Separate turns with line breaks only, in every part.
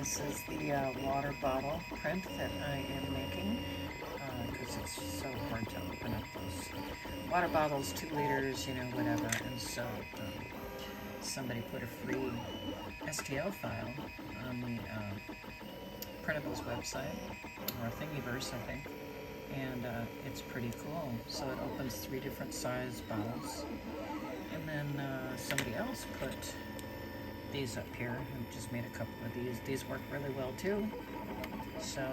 This is the water bottle print that I am making because it's so hard to open up those water bottles, 2 liters, you know, whatever. And so somebody put a free STL file on the Printables website, or Thingiverse, I think. And it's pretty cool. So it opens 3 different size bottles. And then somebody else put these up here. I just made a couple of these. These work really well too. So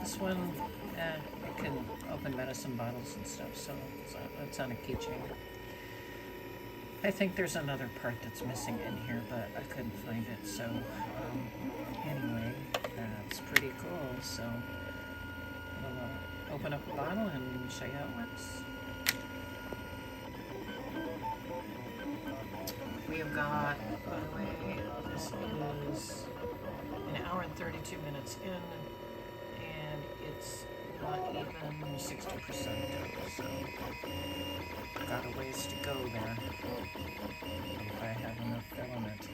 this one, it can open medicine bottles and stuff. So it's on a keychain. I think there's another part that's missing in here, but I couldn't find it. So anyway, it's pretty cool. So I'll open up a bottle and show you how it works. We have got, by the way, this is an hour and 32 minutes in, and it's not even 60% done, so got a ways to go there, if I have enough filament.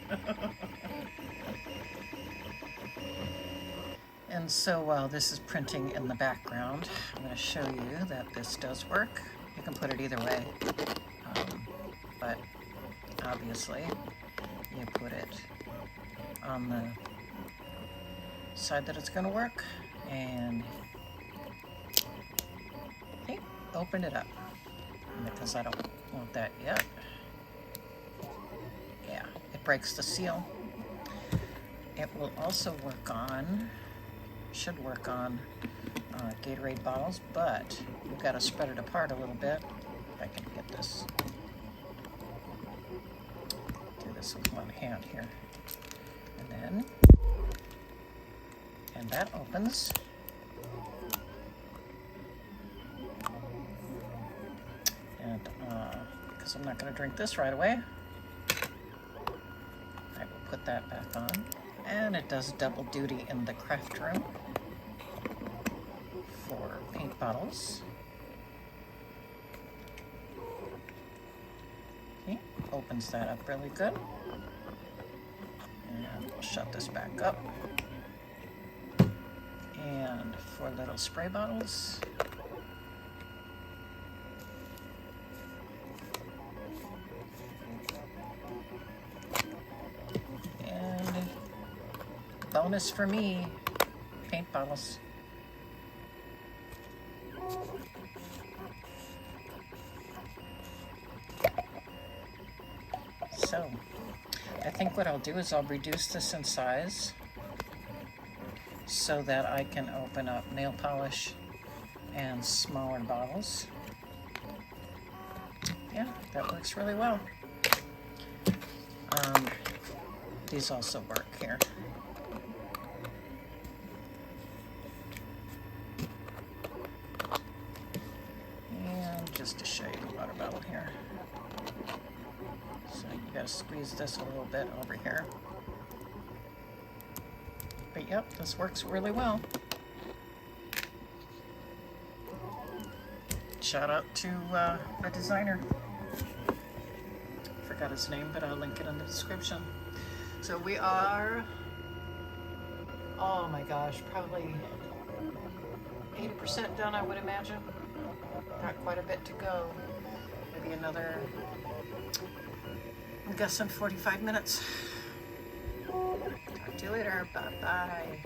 And so while this is printing in the background, I'm going to show you that this does work. You can put it either way, but obviously you put it on the side that it's going to work, and hey, open it up, because I don't want that yet. Yeah, it breaks the seal. It will also work on, should work on Gatorade bottles, but you've got to spread it apart a little bit. If I can get this. This with one hand here, and that opens, and because I'm not going to drink this right away, I will put that back on, and it does double duty in the craft room for paint bottles. Okay, opens that up really good. And we'll shut this back up. And for little spray bottles, and bonus for me, paint bottles. So I think what I'll do is I'll reduce this in size so that I can open up nail polish and smaller bottles. Yeah, that works really well. These also work here. And just to show you the water bottle here. So you gotta squeeze this a little bit over here. But yep, this works really well. Shout out to the designer. Forgot his name, but I'll link it in the description. So we are, oh my gosh, probably 80% done, I would imagine. Not quite a bit to go. Maybe another, I'm guessing 45 minutes. Talk to you later. Bye-bye.